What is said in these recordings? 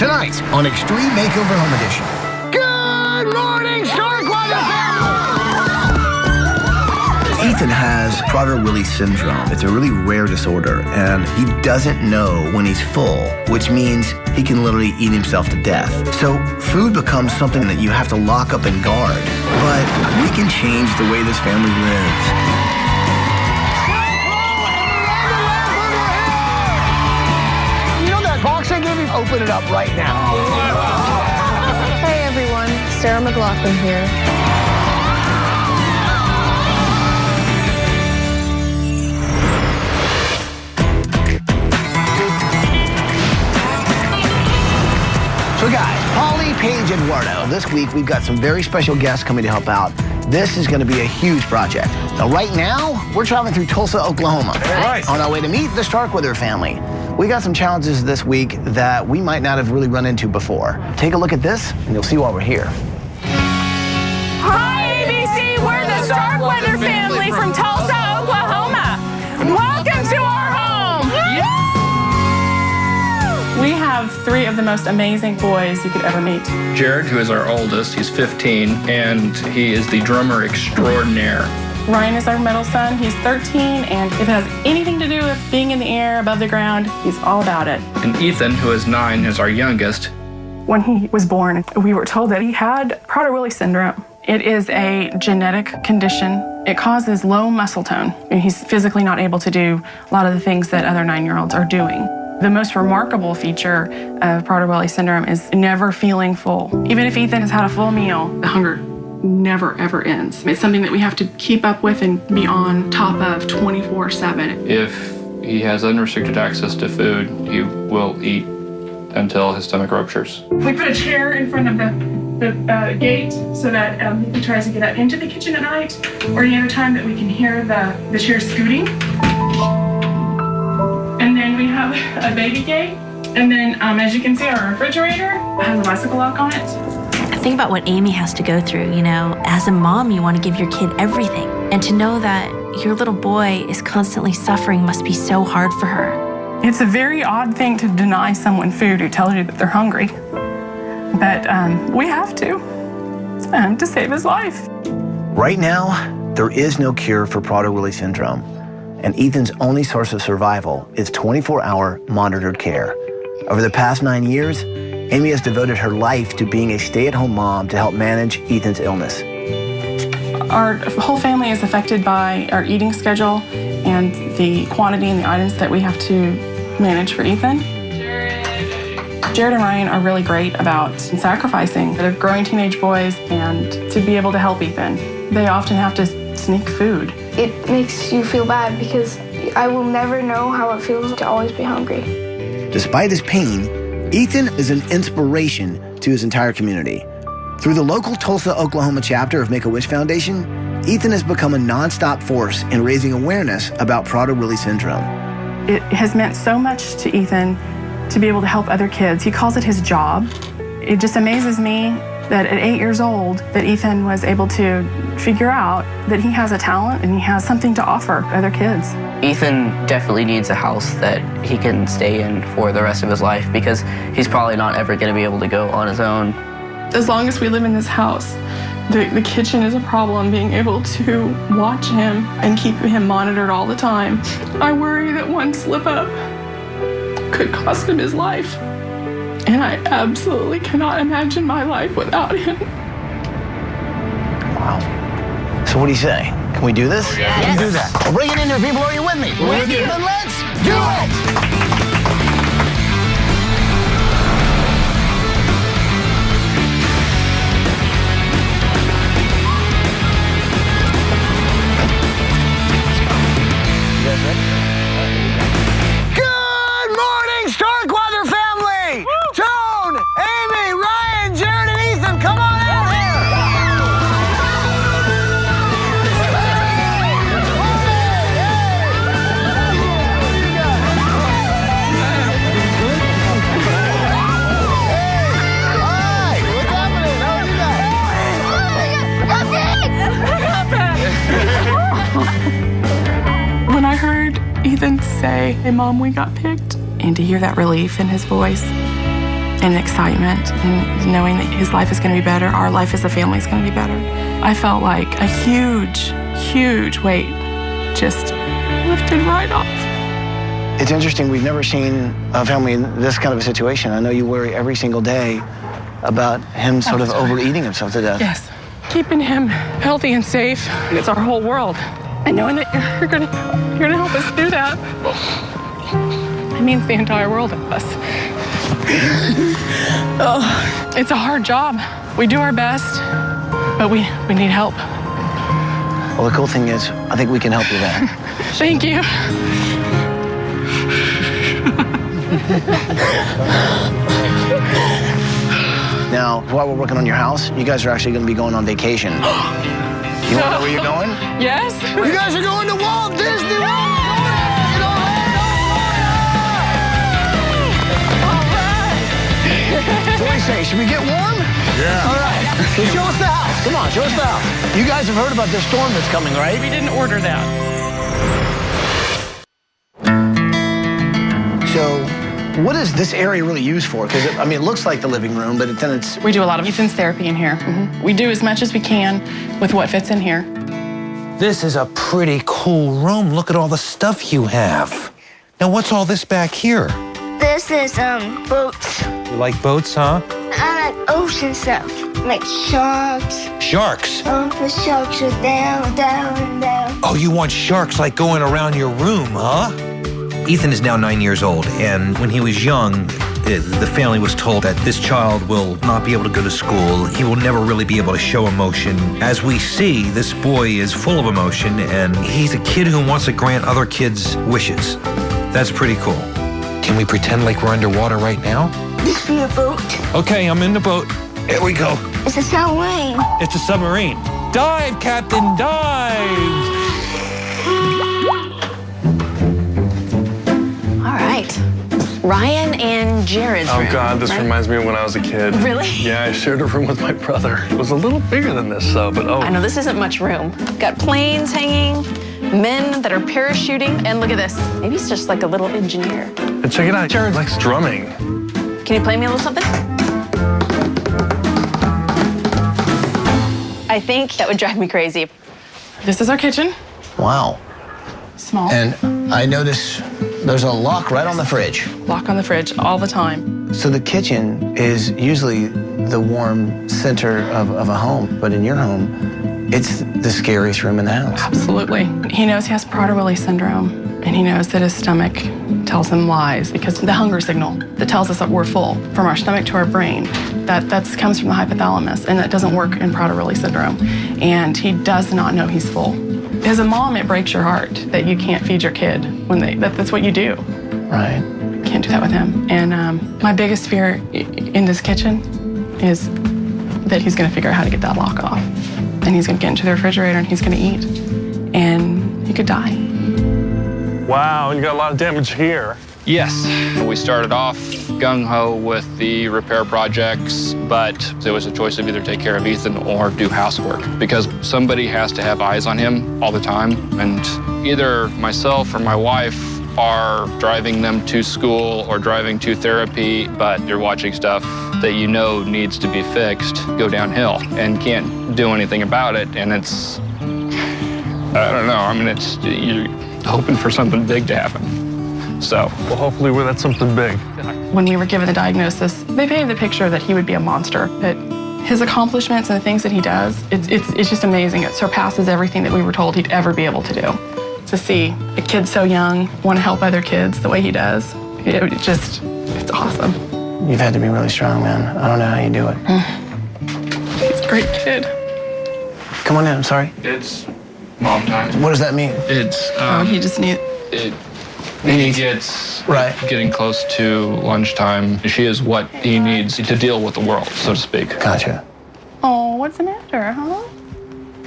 Tonight on Extreme Makeover Home Edition. Good morning, Starkweather family! Ethan has Prader-Willi syndrome. It's a really rare disorder, and he doesn't know when he's full, which means he can literally eat himself to death. So food becomes something that you have to lock up and guard. But we can change the way this family lives. Box I gave you, open it up right now. Hey everyone, Sarah McLaughlin here. So guys, Polly, Paige, Eduardo. This week we've got some very special guests coming to help out. This is going to be a huge project. Now right now, we're traveling through Tulsa, Oklahoma. Right. On our way to meet the Starkweather family. We got some challenges this week that we might not have really run into before. Take a look at this, and you'll see why we're here. Hi, ABC. We're the Starkweather family from Tulsa, Oklahoma. Welcome to our home. We have 3 of the most amazing boys you could ever meet. Jared, who is our oldest, he's 15, and he is the drummer extraordinaire. Ryan is our middle son. He's 13, and if it has anything to do with being in the air, above the ground, he's all about it. And Ethan, who is 9, is our youngest. When he was born, we were told that he had Prader-Willi syndrome. It is a genetic condition. It causes low muscle tone, and he's physically not able to do a lot of the things that other 9-year-olds are doing. The most remarkable feature of Prader-Willi syndrome is never feeling full. Even if Ethan has had a full meal, the hunger never, ever ends. It's something that we have to keep up with and be on top of 24/7. If he has unrestricted access to food, he will eat until his stomach ruptures. We put a chair in front of the gate so that if he tries to get up into the kitchen at night or any other time that we can hear the chair scooting. And then we have a baby gate. And then as you can see, our refrigerator has a bicycle lock on it. Think about what Amy has to go through, you know. As a mom, you want to give your kid everything. And to know that your little boy is constantly suffering must be so hard for her. It's a very odd thing to deny someone food who tells you that they're hungry. But we have to save his life. Right now, there is no cure for Prader-Willi syndrome, and Ethan's only source of survival is 24-hour monitored care. Over the past 9 years, Amy has devoted her life to being a stay-at-home mom to help manage Ethan's illness. Our whole family is affected by our eating schedule and the quantity and the items that we have to manage for Ethan. Jared and Ryan are really great about sacrificing. They're growing teenage boys, and to be able to help Ethan, they often have to sneak food. It makes you feel bad because I will never know how it feels to always be hungry. Despite his pain, Ethan is an inspiration to his entire community. Through the local Tulsa, Oklahoma chapter of Make-A-Wish Foundation, Ethan has become a nonstop force in raising awareness about Prader-Willi syndrome. It has meant so much to Ethan to be able to help other kids. He calls it his job. It just amazes me that at 8 years old, that Ethan was able to figure out that he has a talent and he has something to offer other kids. Ethan definitely needs a house that he can stay in for the rest of his life because he's probably not ever going to be able to go on his own. As long as we live in this house, the kitchen is a problem, being able to watch him and keep him monitored all the time. I worry that one slip up could cost him his life. And I absolutely cannot imagine my life without him. Wow. So what do you say? Can we do this? Yes. Let's do that. Well, bring it in there, people. Are you with me? With you. Then let's do it! You guys ready? Good morning, Starkweather family! Tone, Amy, Ryan, Jared, and Ethan, come on out here! When I heard Ethan say, "Hey, Mom, we got picked," and to hear that relief in his voice, and excitement and knowing that his life is going to be better, our life as a family is going to be better. I felt like a huge, huge weight just lifted right off. It's interesting, we've never seen a family in this kind of a situation. I know you worry every single day about him sort of overeating himself to death. Yes, keeping him healthy and safe. It's our whole world. And knowing that you're gonna help us do that, it means the entire world of us. Oh, it's a hard job. We do our best, but we need help. Well, the cool thing is, I think we can help you there. Thank you. Now, while we're working on your house, you guys are actually going to be going on vacation. You want to know where you're going? Yes. You guys are going to Walt Disney World! What do you say? Should we get warm? Yeah. All right. So show us the house. Come on, show us the house. You guys have heard about this storm that's coming, right? We didn't order that. So, what is this area really used for? Because, I mean, it looks like the living room, but then it's... We do a lot of Ethan's therapy in here. We do as much as we can with what fits in here. This is a pretty cool room. Look at all the stuff you have. Now, what's all this back here? This is boats. You like boats, huh? I like ocean stuff, like sharks. Sharks. The sharks are down, down, down. Oh, you want sharks like going around your room, huh? Ethan is now 9 years old, and when he was young, the family was told that this child will not be able to go to school. He will never really be able to show emotion. As we see, this boy is full of emotion, and he's a kid who wants to grant other kids' wishes. That's pretty cool. Can we pretend like we're underwater right now? This be a boat. Okay, I'm in the boat. Here we go. It's a submarine. It's a submarine. Dive, Captain, dive! All right. Ryan and Jared's room. Oh, God, this right? reminds me of when I was a kid. Really? Yeah, I shared a room with my brother. It was a little bigger than this, though, but oh. I know this isn't much room. Got planes hanging, men that are parachuting, and look at this. Maybe he's just like a little engineer. And check it out, Jared likes drumming. Can you play me a little something? I think that would drive me crazy. This is our kitchen. Wow. Small. And I notice there's a lock right on the fridge. Lock on the fridge all the time. So the kitchen is usually the warm center of a home, but in your home, it's the scariest room in the house. Absolutely. He knows he has Prader-Willi syndrome, and he knows that his stomach tells him lies because the hunger signal that tells us that we're full from our stomach to our brain, that comes from the hypothalamus, and that doesn't work in Prader-Willi syndrome. And he does not know he's full. As a mom, it breaks your heart that you can't feed your kid when that's what you do. Right. Can't do that with him. And my biggest fear in this kitchen is that he's going to figure out how to get that lock off. And he's going to get into the refrigerator and he's going to eat. And he could die. Wow, and you got a lot of damage here. Yes, we started off gung-ho with the repair projects, but there was a choice of either take care of Ethan or do housework because somebody has to have eyes on him all the time. And either myself or my wife are driving them to school or driving to therapy, but you're watching stuff that you know needs to be fixed go downhill and can't do anything about it. And it's, I don't know, I mean, you're hoping for something big to happen. So, well, hopefully that's something big. When we were given the diagnosis, they painted the picture that he would be a monster. But his accomplishments and the things that he does, it's just amazing. It surpasses everything that we were told he'd ever be able to do. To see a kid so young want to help other kids the way he does, it's awesome. You've had to be really strong, man. I don't know how you do it. He's a great kid. Come on in, I'm sorry. it's mom time. What does that mean? It's, He just needs... He gets getting close to lunchtime. She is what he needs to deal with the world, so to speak. Gotcha. Oh, what's the matter, huh?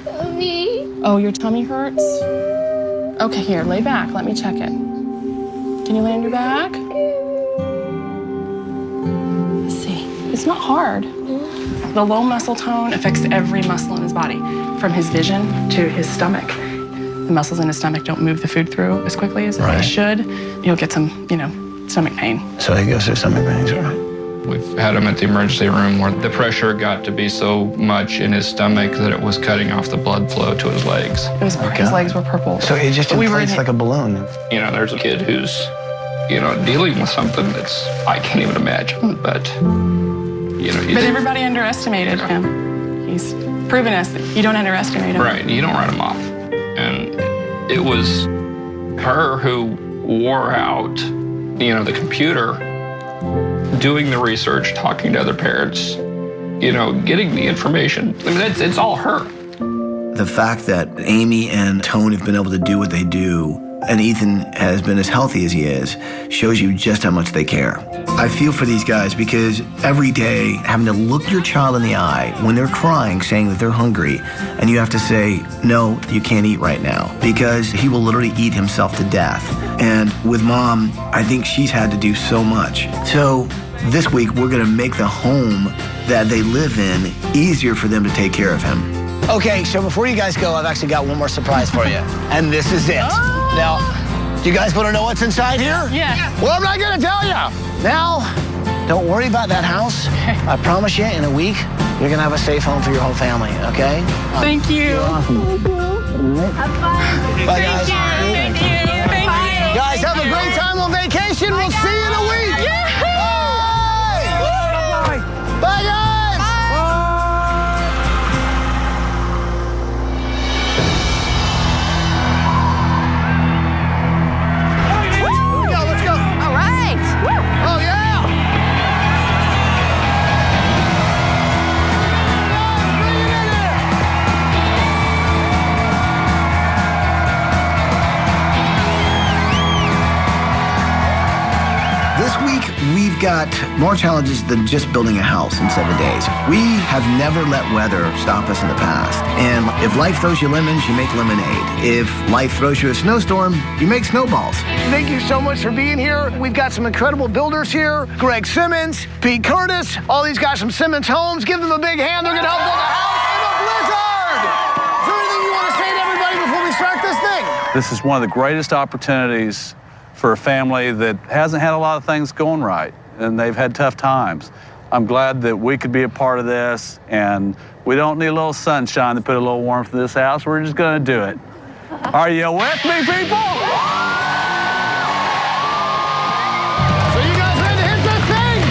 Tummy. Oh, your tummy hurts? Okay, here, lay back. Let me check it. Can you lay on your back? Let's see. It's not hard. The low muscle tone affects every muscle in his body, from his vision to his stomach. The muscles in his stomach don't move the food through as quickly as they should. You'll get some, stomach pain. So he goes through stomach pains, right? We've Had him at the emergency room where the pressure got to be so much in his stomach that it was cutting off the blood flow to his legs. It was, his legs were purple. So it just inflates like a balloon. You know, there's a kid who's, you know, dealing with something that's I can't even imagine, but, you know. But everybody underestimated him. He's proven us that you don't underestimate him. Right, you don't write him off. And it was her who wore out, you know, the computer, doing the research, talking to other parents, you know, getting the information. I mean, it's all her. The fact that Amy and Tone have been able to do what they do, and Ethan has been as healthy as he is, shows you just how much they care. I feel for these guys because every day having to look your child in the eye when they're crying, saying that they're hungry, and you have to say, no, you can't eat right now, because he will literally eat himself to death. And with Mom, I think she's had to do so much. So this week, we're gonna make the home that they live in easier for them to take care of him. Okay, so before you guys go, I've actually got one more surprise for you. And this is it. Now, do you guys want to know what's inside here? Yeah. Well, I'm not going to tell you. Now, don't worry about that house. I promise you, in a week, you're going to have a safe home for your whole family, okay? Thank you. You're welcome. Bye, guys. Thank you. Thank you. Guys, have a great time on vacation. We'll see you in a week. Bye. Bye, guys. We've got more challenges than just building a house in 7 days. We have never let weather stop us in the past. And if life throws you lemons, you make lemonade. If life throws you a snowstorm, you make snowballs. Thank you so much for being here. We've got some incredible builders here. Greg Simmons, Pete Curtis, all these guys from Simmons Homes. Give them a big hand. They're going to help build a house in a blizzard. Is there anything you want to say to everybody before we start this thing? This is one of the greatest opportunities for a family that hasn't had a lot of things going right, and they've had tough times. I'm glad that we could be a part of this, and we don't need a little sunshine to put a little warmth in this house. We're just gonna do it. Are you with me, people? So you guys ready to hit this thing?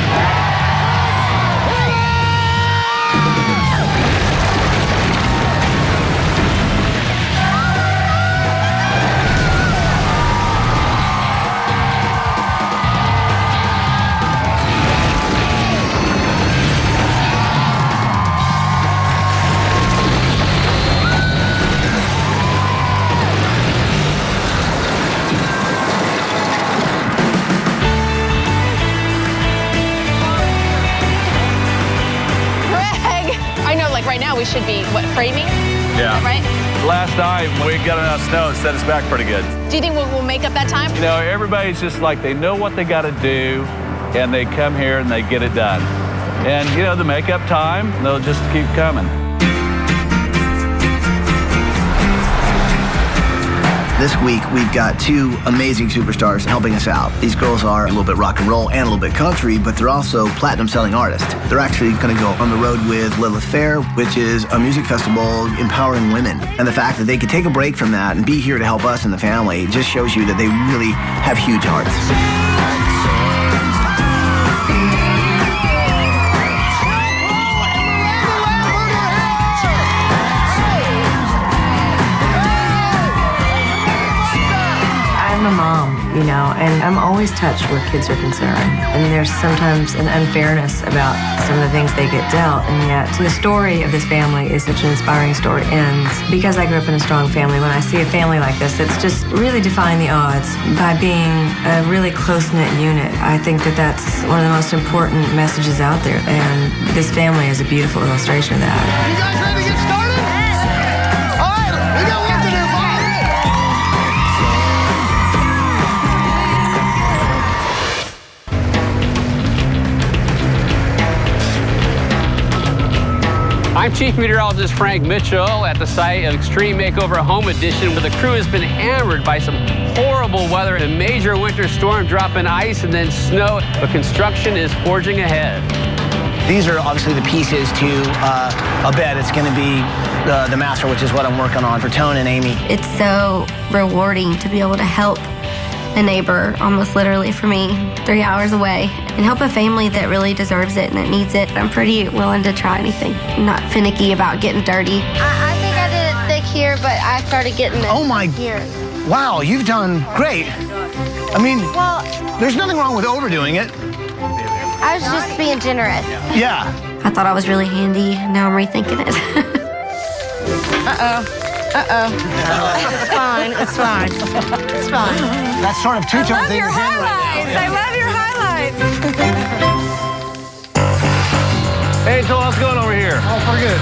Right now we should be, framing? Yeah. Right? Last night, we got enough snow to set us back pretty good. Do you think we'll make up that time? You know, everybody's just like, they know what they got to do, and they come here and they get it done. And, you know, the makeup time, they'll just keep coming. This week, we've got two amazing superstars helping us out. These girls are a little bit rock and roll and a little bit country, but they're also platinum-selling artists. They're actually going to go on the road with Lilith Fair, which is a music festival empowering women. And the fact that they could take a break from that and be here to help us and the family just shows you that they really have huge hearts. I'm a mom, you know, and I'm always touched where kids are concerned. And there's sometimes an unfairness about some of the things they get dealt, and yet the story of this family is such an inspiring story. And because I grew up in a strong family, when I see a family like this, it's just really defying the odds by being a really close-knit unit. I think that that's one of the most important messages out there, and this family is a beautiful illustration of that. You guys ready to get started? All right, we got work to do. I'm Chief Meteorologist Frank Mitchell at the site of Extreme Makeover Home Edition, where the crew has been hammered by some horrible weather, a major winter storm dropping ice and then snow, but construction is forging ahead. These are obviously the pieces to a bed. It's going to be the master, which is what I'm working on for Tone and Amy. It's so rewarding to be able to help a neighbor, almost literally for me, 3 hours away, and help a family that really deserves it and that needs it. I'm pretty willing to try anything. I'm not finicky about getting dirty. I think I did it thick here, but I started getting it here. Wow, you've done great. I mean, there's nothing wrong with overdoing it. I was just being generous. Yeah. I thought I was really handy. Now I'm rethinking it. It's fine. It's fine. It's fine. That sort of two-tone thing. I love your highlights. Hey, Joel, how's it going over here? Oh, pretty good.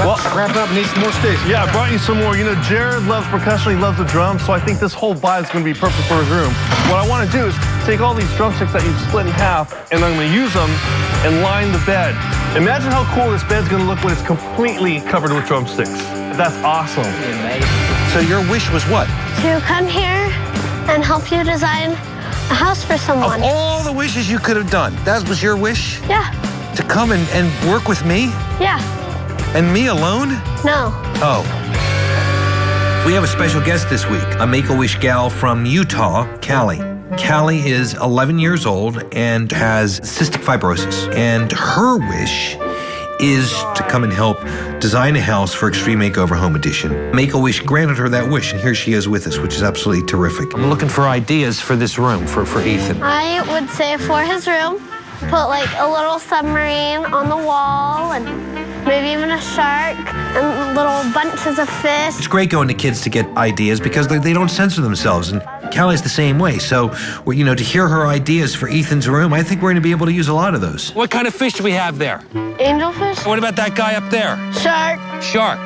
Well, wrap up and need some more sticks. Yeah, I brought you some more. You know, Jared loves percussion, he loves the drums, so I think this whole vibe is going to be perfect for his room. What I want to do is take all these drumsticks that you've split in half, and I'm going to use them and line the bed. Imagine how cool this bed's going to look when it's completely covered with drumsticks. That's awesome. So your wish was what? To come here and help you design a house for someone. Of all the wishes you could have done, that was your wish? Yeah. To come and work with me? Yeah. And me alone? No. Oh. We have a special guest this week, a Make-A-Wish gal from Utah, Callie. Callie is 11 years old and has cystic fibrosis. And her wish is to come and help design a house for Extreme Makeover Home Edition. Make-A-Wish granted her that wish, and here she is with us, which is absolutely terrific. I'm looking for ideas for this room, for Ethan. I would say for his room, put like a little submarine on the wall and maybe even a shark and little bunches of fish. It's great going to kids to get ideas because they don't censor themselves, and Callie's the same way. So, you know, to hear her ideas for Ethan's room, I think we're going to be able to use a lot of those. What kind of fish do we have there? Angelfish? What about that guy up there? Shark. Shark.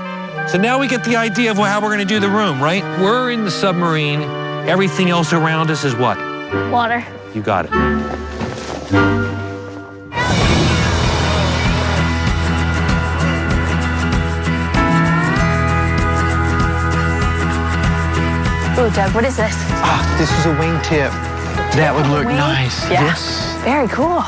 So now we get the idea of how we're going to do the room, right? We're in the submarine. Everything else around us is what? Water. You got it. Ooh, Doug, what is this? This is a wingtip. That would look nice. Yeah. Yes. Very cool.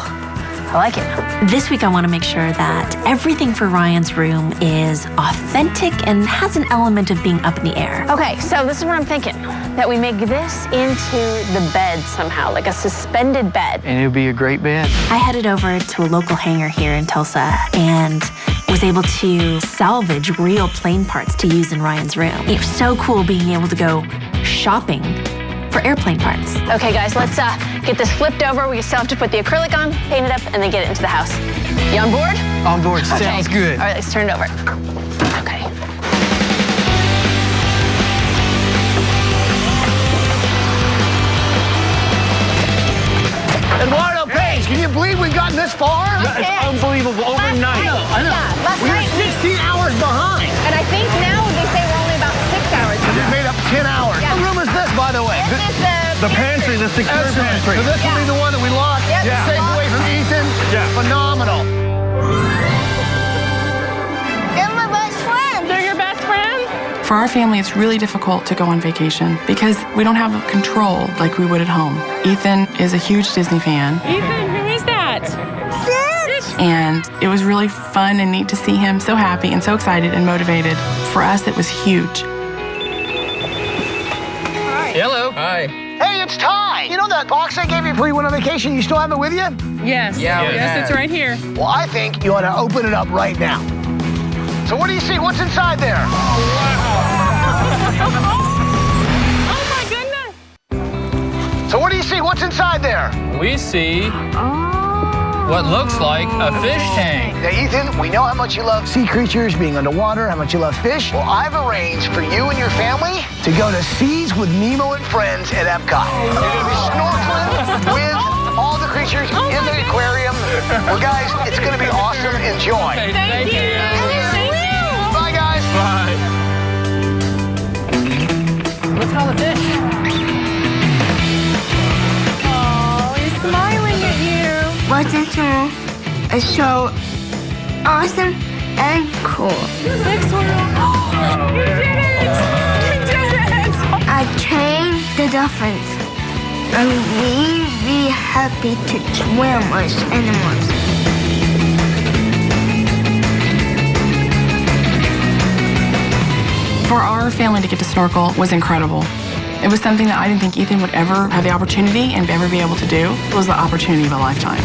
I like it. This week, I want to make sure that everything for Ryan's room is authentic and has an element of being up in the air. Okay, so this is what I'm thinking. That we make this into the bed somehow, like a suspended bed. And it would be a great bed. I headed over to a local hangar here in Tulsa and was able to salvage real plane parts to use in Ryan's room. It was so cool being able to go shopping for airplane parts. Okay, guys, let's get this flipped over. We still have to put the acrylic on, paint it up, and then get it into the house. You on board? On board. Okay. Sounds good. All right, let's turn it over. Okay. Eduardo Page, can you believe we've gotten this far? It's unbelievable. Overnight. I know. Last We were night. 16 hours behind. And I think now they say we're only about 6 hours. We made up 10 hours. Yeah. What room is this, by the way? This is The pantry, the secure Excellent. pantry. So this will be the one that we locked. Yep. Yeah. Safe away from Ethan. Yeah. Phenomenal. You're my best friend. They're your best friends? For our family, it's really difficult to go on vacation because we don't have control like we would at home. Ethan is a huge Disney fan. Ethan, who is that? And it was really fun and neat to see him so happy and so excited and motivated. For us, it was huge. Hello. Hi. Hey, it's Ty. You know that box I gave you before you went on vacation? You still have it with you? Yes. Yeah, Yes, it's right here. Well, I think you ought to open it up right now. So what do you see? What's inside there? Oh my goodness. So what do you see? What's inside there? We see what looks like a fish tank. Now, Ethan, we know how much you love sea creatures, being underwater, how much you love fish. Well, I've arranged for you and your family to go to Seas with Nemo and Friends at Epcot. You're going to be snorkeling with all the creatures in the aquarium. Well, guys, it's going to be awesome. Enjoy. Thank you. Bye, guys. Bye. Look at all the fish. Oh, he's smiling at you. Watching show is so awesome and cool. Big swirl. You did it! You did it! I trained the dolphins. I'm really happy to swim with animals. our family to get to snorkel was incredible. It was something that I didn't think Ethan would ever have the opportunity and ever be able to do. It was the opportunity of a lifetime.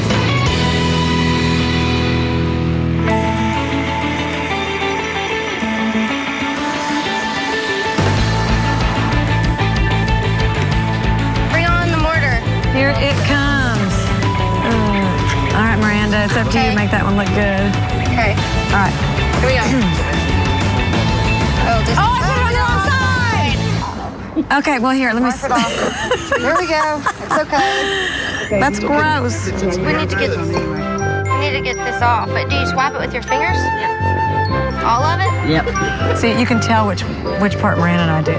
Bring on the mortar. Here it comes. All right, Miranda, it's up to you to make that one look good. Okay. All right. Here we go. Oh, I put it on the wrong side! Okay, well, here, let me Wipe it off. Here we go. It's okay. That's gross. We need to get this off. But do you swipe it with your fingers? Yeah. All of it? Yep. See, you can tell which part Miranda and I did.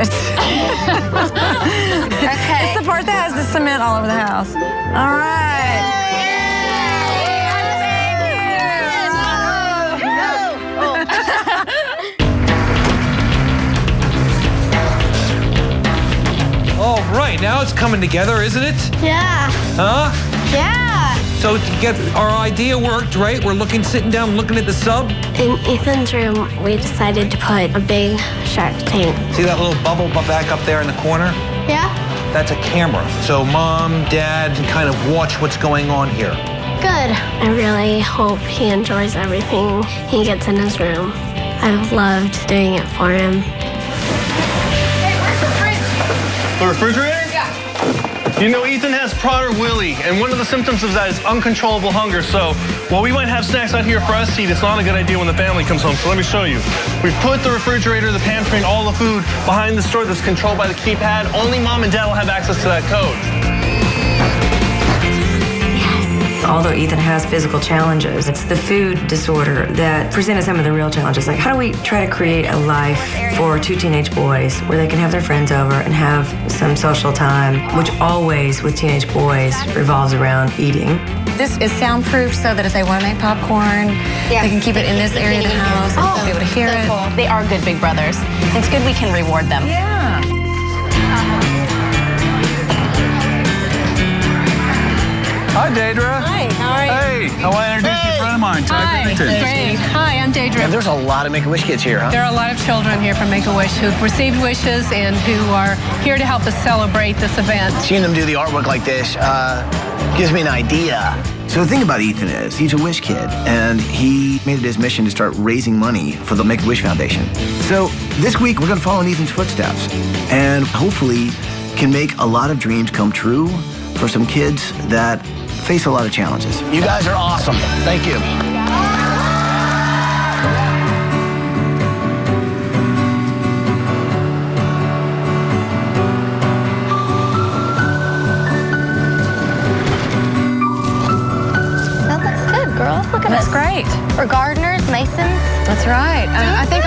Okay. It's the part that has the cement all over the house. All right. All right, now it's coming together, isn't it? Yeah. Huh? Yeah. So to get our idea worked, right? We're sitting down, looking at the sub. In Ethan's room, we decided to put a big shark tank. See that little bubble back up there in the corner? Yeah? That's a camera. So mom, dad can kind of watch what's going on here. Good. I really hope he enjoys everything he gets in his room. I've loved doing it for him. Hey, where's the fridge? The refrigerator? Yeah. You know, Ethan has Prader-Willi, and one of the symptoms of that is uncontrollable hunger. So while we might have snacks out here for us to eat, it's not a good idea when the family comes home. So let me show you. We've put the refrigerator, the pantry, and all the food behind the store that's controlled by the keypad. Only mom and dad will have access to that code. Although Ethan has physical challenges, it's the food disorder that presented some of the real challenges. Like, how do we try to create a life for two teenage boys where they can have their friends over and have some social time, which always with teenage boys revolves around eating. This is soundproof so that if they want to make popcorn, they can keep it in this area of the house and they'll be able to hear it. Cool. They are good big brothers. It's good we can reward them. Yeah. Hi, Deidre. Hi, how are you? Hey, I want to introduce you to a friend of mine, Ty Pennington. Great. Hi, I'm Deidre. And there's a lot of Make-A-Wish kids here, huh? There are a lot of children here from Make-A-Wish who've received wishes and who are here to help us celebrate this event. Seeing them do the artwork like this gives me an idea. So the thing about Ethan is he's a Wish kid, and he made it his mission to start raising money for the Make-A-Wish Foundation. So this week, we're going to follow in Ethan's footsteps and hopefully can make a lot of dreams come true for some kids that face a lot of challenges. You guys are awesome. Thank you. That looks good, girls. Look at That's us. great. We're gardeners, masons. That's right. I think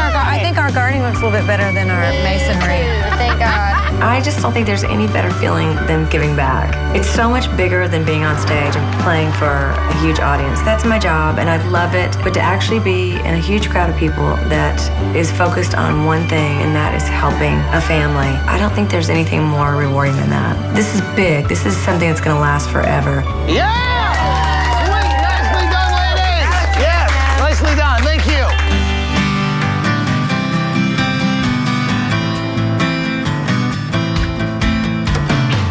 our gardening looks a little bit better than our masonry. Thank God. I just don't think there's any better feeling than giving back. It's so much bigger than being on stage and playing for a huge audience. That's my job, and I love it. But to actually be in a huge crowd of people that is focused on one thing, and that is helping a family, I don't think there's anything more rewarding than that. This is big. This is something that's going to last forever. Yeah! Sweet! Nicely done, ladies! Yes, nicely done. Thank you.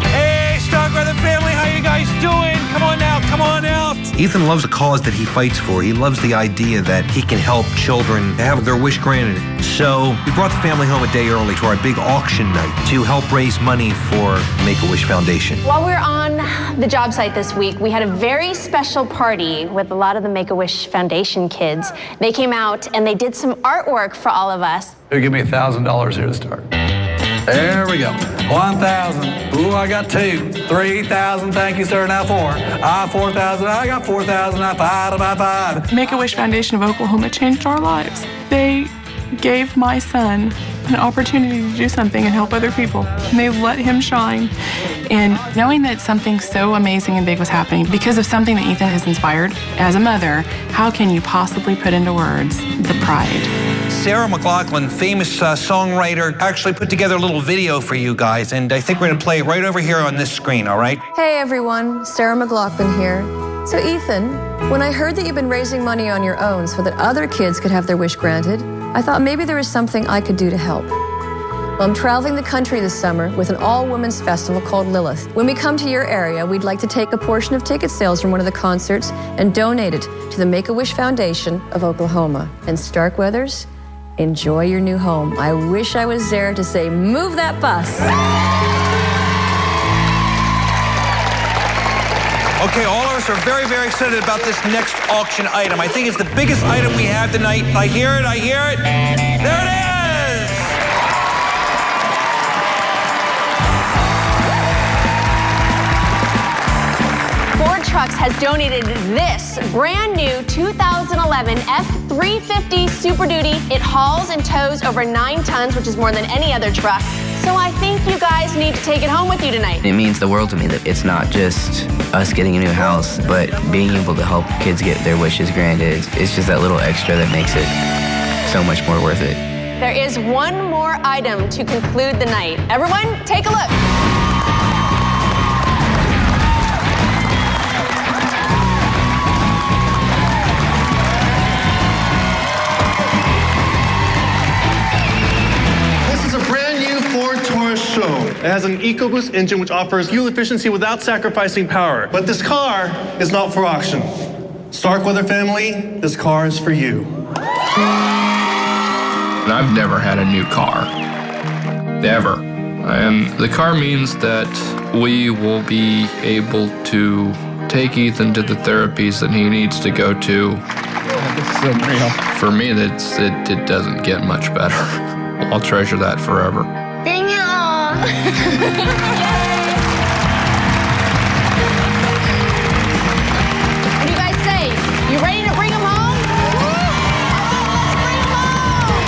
Hey, Starkweather family, how you guys doing? Come on out, come on out. Ethan loves the cause that he fights for. He loves the idea that he can help children have their wish granted. So we brought the family home a day early to our big auction night to help raise money for Make-A-Wish Foundation. While we were on the job site this week, we had a very special party with a lot of the Make-A-Wish Foundation kids. They came out and they did some artwork for all of us. Give me $1,000 here to start. There we go. 1,000. Ooh, I got 2. 3,000. Thank you, sir. Now 4. 4,000. I got 4,000. I 5. Make-A-Wish Foundation of Oklahoma changed our lives. They gave my son an opportunity to do something and help other people. And they let him shine. And knowing that something so amazing and big was happening because of something that Ethan has inspired, as a mother, how can you possibly put into words the pride? Sarah McLachlan, famous songwriter, actually put together a little video for you guys, and I think we're gonna play it right over here on this screen, all right? Hey everyone, Sarah McLachlan here. So Ethan, when I heard that you've been raising money on your own so that other kids could have their wish granted, I thought maybe there was something I could do to help. Well, I'm traveling the country this summer with an all-women's festival called Lilith. When we come to your area, we'd like to take a portion of ticket sales from one of the concerts and donate it to the Make-A-Wish Foundation of Oklahoma. And Starkweathers, enjoy your new home. I wish I was there to say, move that bus. Okay, all of us are very, very excited about this next auction item. I think it's the biggest item we have tonight. I hear it, I hear it. There it is! Ford Trucks has donated this brand new 2011 F-350 Super Duty. It hauls and tows over 9 tons, which is more than any other truck. So I think you guys need to take it home with you tonight. It means the world to me that it's not just us getting a new house, but being able to help kids get their wishes granted. It's just that little extra that makes it so much more worth it. There is one more item to conclude the night. Everyone, take a look. It has an EcoBoost engine which offers fuel efficiency without sacrificing power. But this car is not for auction. Starkweather family, this car is for you. I've never had a new car, ever. And the car means that we will be able to take Ethan to the therapies that he needs to go to. It's so real. For me, it doesn't get much better. I'll treasure that forever. Ding it all. What do you guys say? You ready to bring them home? Let's bring them home!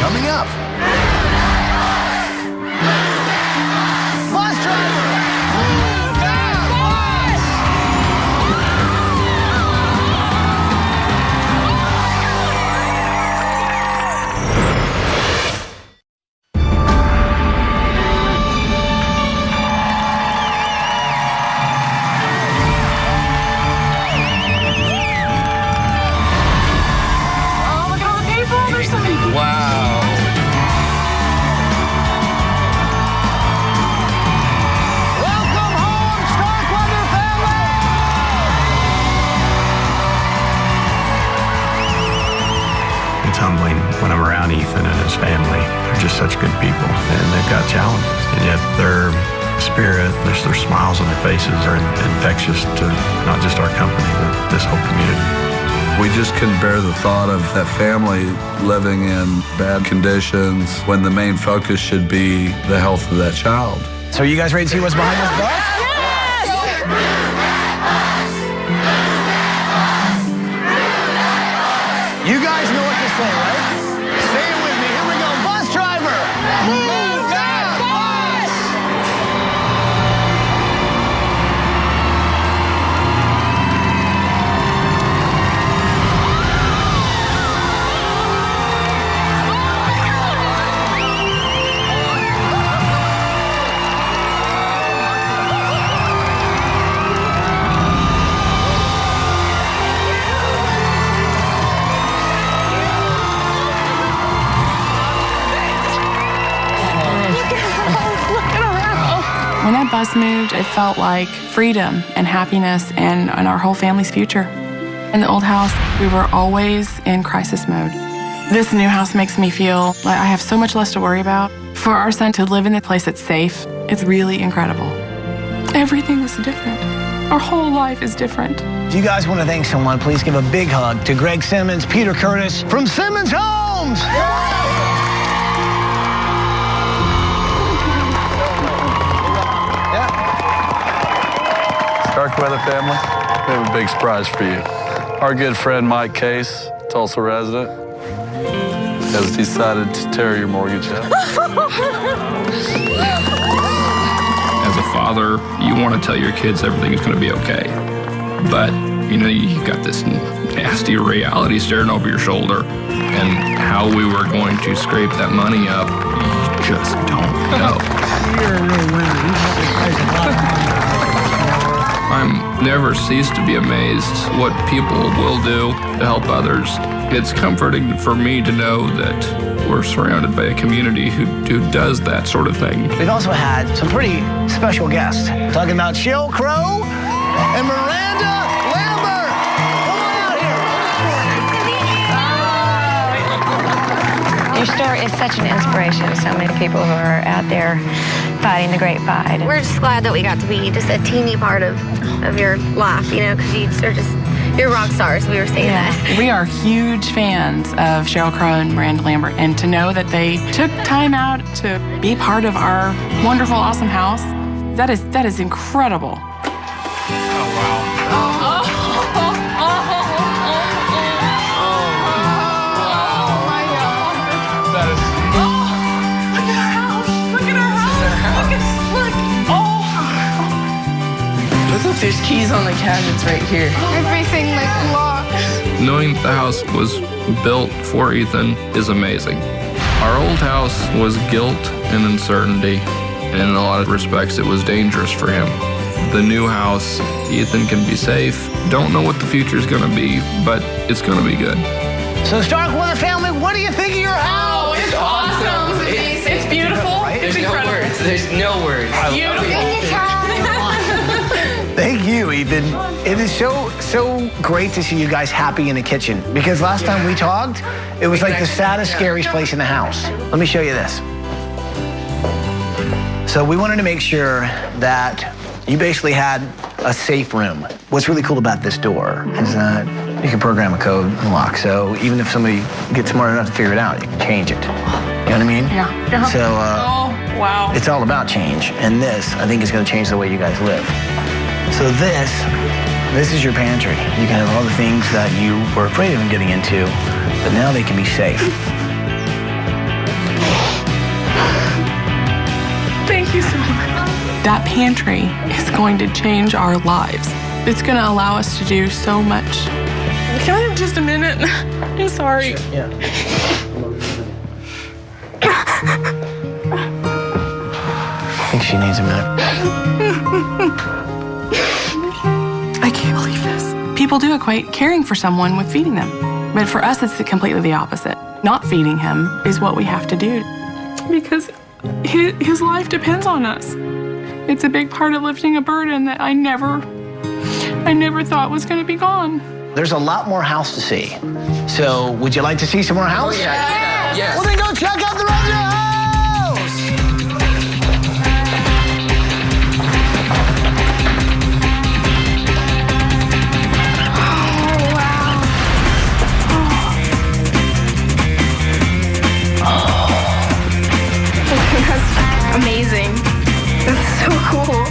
Coming up. Bus driver. Move that bus. Wow. Welcome home, Starkweather family! It's humbling when I'm around Ethan and his family. They're just such good people, and they've got challenges. And yet their spirit, their smiles on their faces are infectious to not just our company, but this whole community. We just couldn't bear the thought of that family living in bad conditions when the main focus should be the health of that child. So you guys ready to see what's behind this bus? You guys know what to say, right? Say it with me. Here we go. Bus driver. Move that bus! When that bus moved, it felt like freedom and happiness and our whole family's future. In the old house, we were always in crisis mode. This new house makes me feel like I have so much less to worry about. For our son to live in a place that's safe, it's really incredible. Everything is different. Our whole life is different. Do you guys want to thank someone? Please give a big hug to Greg Simmons, Peter Curtis from Simmons Homes. Starkweather family, we have a big surprise for you. Our good friend Mike Case, Tulsa resident, has decided to tear your mortgage out. As a father, you want to tell your kids everything is going to be okay. But, you know, you got this nasty reality staring over your shoulder. And how we were going to scrape that money up, you just don't know. You're a real winner. I I'm never cease to be amazed what people will do to help others. It's comforting for me to know that we're surrounded by a community who does that sort of thing. We've also had some pretty special guests. Talking about Sheryl Crow and Miranda Lambert. Come on out here. Your story is such an inspiration to so many people who are out there fighting the great fight. We're just glad that we got to be just a teeny part of your life, you know, because you're rock stars. We were saying that. We are huge fans of Sheryl Crow and Miranda Lambert, and to know that they took time out to be part of our wonderful, awesome house, that is incredible. Look, there's keys on the cabinets right here. Everything like locks. Knowing the house was built for Ethan is amazing. Our old house was guilt and uncertainty, and in a lot of respects it was dangerous for him. The new house, Ethan can be safe. Don't know what the future is going to be, but it's going to be good. So Starkweather family, what do you think of your house? Oh, it's awesome. It's beautiful. It's incredible. There's no words. Beautiful. Thank you, Ethan. It is so great to see you guys happy in the kitchen, because last time we talked, it was like the saddest, scariest place in the house. Let me show you this. So we wanted to make sure that you basically had a safe room. What's really cool about this door is that you can program a code and lock. So even if somebody gets smart enough to figure it out, you can change it. You know what I mean? Yeah. So oh, wow. It's all about change. And this, I think, is going to change the way you guys live. So this is your pantry. You can have all the things that you were afraid of getting into, but now they can be safe. Thank you so much. That pantry is going to change our lives. It's going to allow us to do so much. Can I have just a minute? I'm sorry. Sure, yeah. I think she needs a minute. I can't believe this. People do equate caring for someone with feeding them. But for us, it's completely the opposite. Not feeding him is what we have to do, because his life depends on us. It's a big part of lifting a burden that I never thought was going to be gone. There's a lot more house to see. So would you like to see some more house? Oh, yeah. Yes. Well, then go check out the rest of your house! Amazing. That's so cool.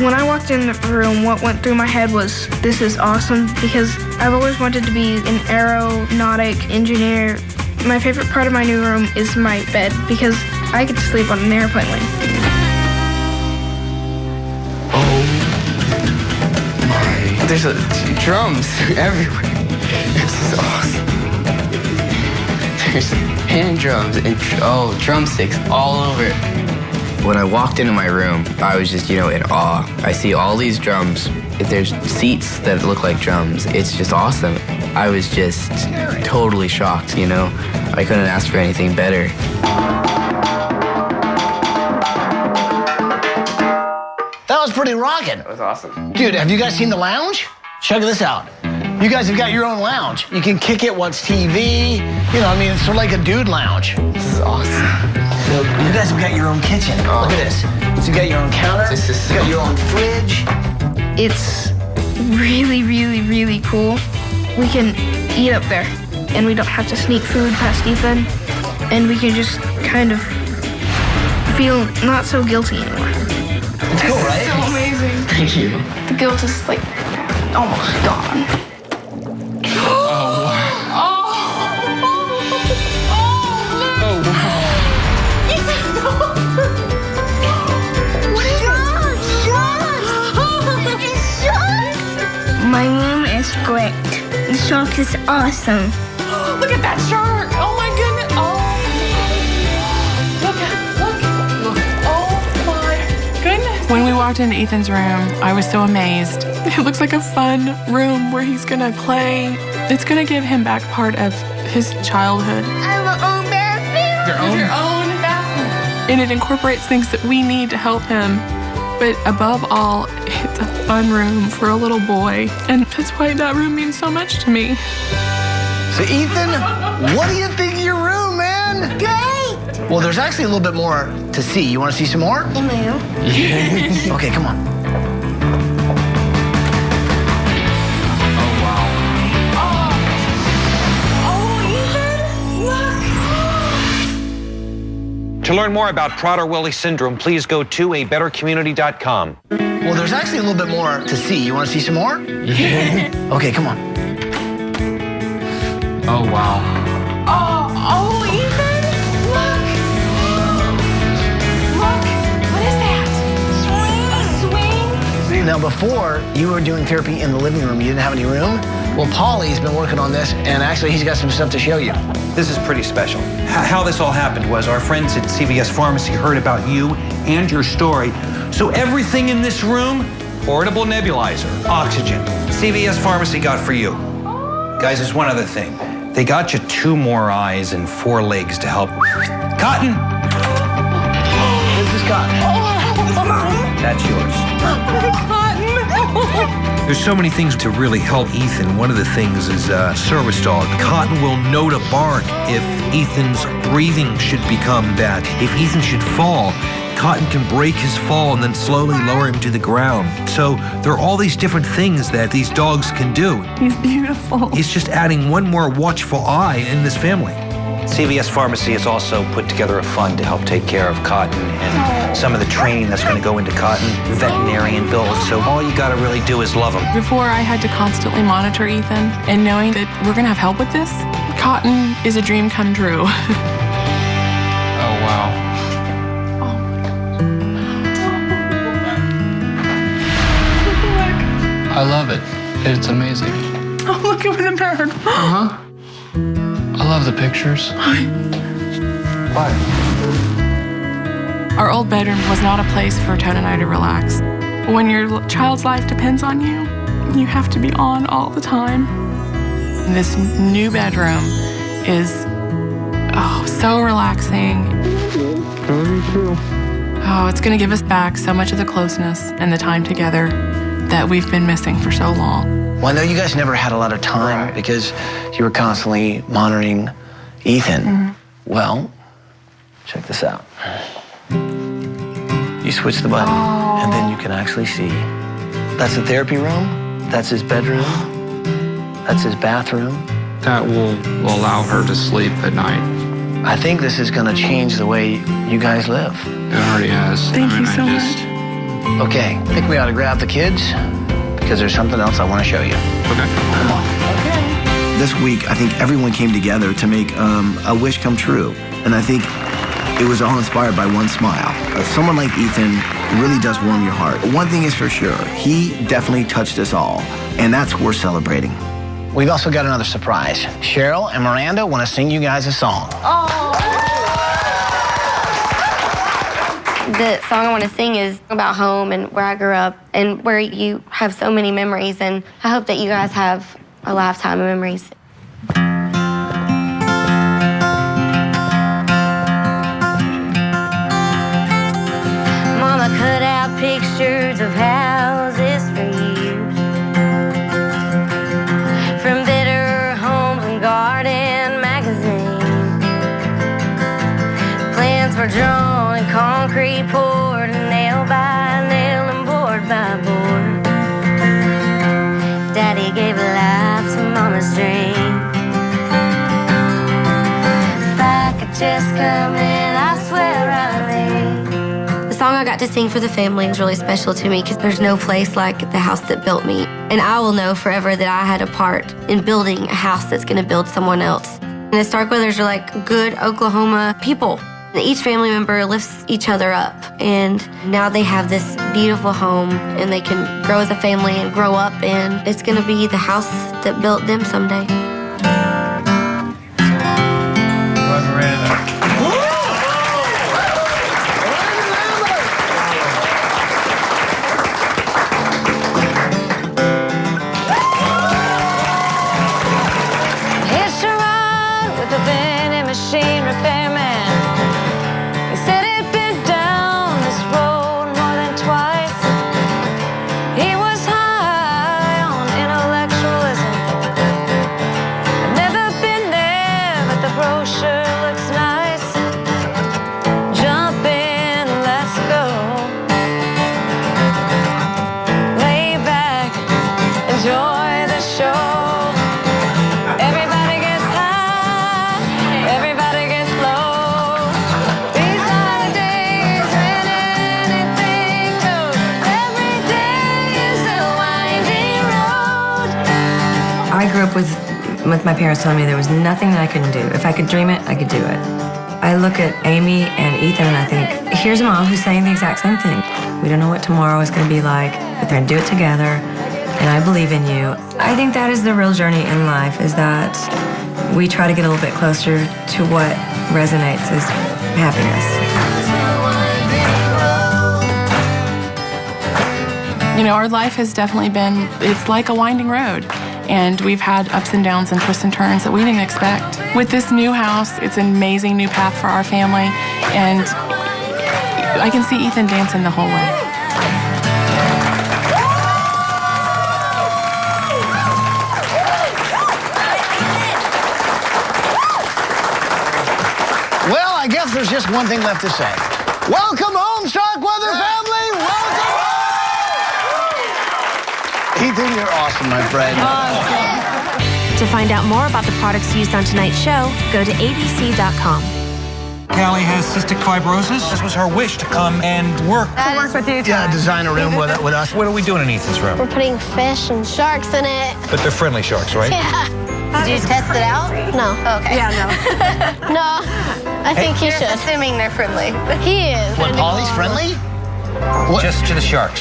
When I walked in the room, what went through my head was, this is awesome, because I've always wanted to be an aeronautic engineer. My favorite part of my new room is my bed, because I get to sleep on an airplane wing. Oh my. There's drums everywhere. This is awesome. There's hand drums and drumsticks all over it. When I walked into my room, I was just, in awe. I see all these drums. There's seats that look like drums. It's just awesome. I was just totally shocked, I couldn't ask for anything better. That was pretty rocking. That was awesome. Dude, have you guys seen the lounge? Check this out. You guys have got your own lounge. You can kick it, watch TV. It's sort of like a dude lounge. This is awesome. So you guys have got your own kitchen. Oh. Look at this. So you got your own counter. You got your own fridge. It's really, really, really cool. We can eat up there, and we don't have to sneak food past Ethan, and we can just kind of feel not so guilty anymore. It's cool, right? So amazing. Thank you. The guilt is like almost gone. Oh, wow. My room is great. The shark is awesome. Look at that shark! Oh my goodness! Oh! Look! Oh my goodness! When we walked into Ethan's room, I was so amazed. It looks like a fun room where he's gonna play. It's gonna give him back part of his childhood. I have my own bathroom. Your own bathroom. And it incorporates things that we need to help him. But above all, it's a fun room for a little boy. And that's why that room means so much to me. So Ethan, what do you think of your room, man? Great. Well, there's actually a little bit more to see. You want to see some more? In my room? Okay, come on. To learn more about Prader-Willi syndrome, please go to abettercommunity.com. Well, there's actually a little bit more to see. You want to see some more? Okay, come on. Oh, wow. Oh, Ethan, look. Look, what is that? A swing? Now, before you were doing therapy in the living room, you didn't have any room. Well, Paulie's been working on this, and actually he's got some stuff to show you. This is pretty special. How this all happened was our friends at CVS Pharmacy heard about you and your story. So everything in this room, portable nebulizer, oxygen, CVS Pharmacy got for you. Guys, there's one other thing. They got you 2 more eyes and 4 legs to help. Cotton! This is Cotton. That's yours. There's so many things to really help Ethan. One of the things is a service dog. Cotton will know to bark if Ethan's breathing should become bad. If Ethan should fall, Cotton can break his fall and then slowly lower him to the ground. So there are all these different things that these dogs can do. He's beautiful. He's just adding one more watchful eye in this family. CVS Pharmacy has also put together a fund to help take care of Cotton and some of the training that's going to go into Cotton, veterinarian bills. So all you got to really do is love him. Before, I had to constantly monitor Ethan, and knowing that we're gonna have help with this, Cotton is a dream come true. Oh, wow. I love it. It's amazing. Oh, look over the bird. Uh-huh. I love the pictures. Why? Our old bedroom was not a place for Tone and I to relax. When your child's life depends on you, you have to be on all the time. This new bedroom is, so relaxing. Oh, it's gonna give us back so much of the closeness and the time together that we've been missing for so long. Well, I know you guys never had a lot of time because you were constantly monitoring Ethan. Well, check this out. You switch the button, and then you can actually see. That's the therapy room. That's his bedroom. That's his bathroom. That will allow her to sleep at night. I think this is going to change the way you guys live. It already has. Thank you so much. Okay, I think we ought to grab the kids because there's something else I want to show you. Okay. Come on. This week, I think everyone came together to make a wish come true. And I think it was all inspired by one smile. Someone like Ethan really does warm your heart. One thing is for sure, he definitely touched us all, and that's worth celebrating. We've also got another surprise. Cheryl and Miranda want to sing you guys a song. The song I want to sing is about home and where I grew up and where you have so many memories, and I hope that you guys have a lifetime of memories. Mama cut out pictures of houses for years, from Better Homes and Garden magazine. Plans were drawn and concrete poured, nail by nail and board by board. Daddy gave life to Mama's dream. If I could just come in, I swear I'd leave. The song I got to sing for the family is really special to me because there's no place like the house that built me. And I will know forever that I had a part in building a house that's going to build someone else. And the Starkweathers are like good Oklahoma people. Each family member lifts each other up, and now they have this beautiful home, and they can grow as a family and grow up, and it's going to be the house that built them someday. enjoy the show. Everybody gets high, everybody gets low. These are the days when anything goes. Every day is a winding road. I grew up with my parents telling me there was nothing that I couldn't do. If I could dream it, I could do it. I look at Amy and Ethan and I think, here's a mom who's saying the exact same thing. We don't know what tomorrow is going to be like, but they're going to do it together, and I believe in you. I think that is the real journey in life, is that we try to get a little bit closer to what resonates as happiness. You know, our life has definitely been, it's like a winding road. And we've had ups and downs and twists and turns that we didn't expect. With this new house, it's an amazing new path for our family. And I can see Ethan dancing the whole way. Well, I guess there's just one thing left to say. Welcome home, Starkweather family! Welcome home! Ethan, you're awesome, my friend. To find out more about the products used on tonight's show, go to abc.com. Callie has cystic fibrosis. This was her wish to come and work. To work with you. Yeah, design a room with us. What are we doing in Ethan's room? We're putting fish and sharks in it. But they're friendly sharks, right? Yeah. Did you test it out? No. Okay. Yeah, no. No, I think he should. Assuming they're friendly. He is. What, Polly's friendly? What? Just to the sharks.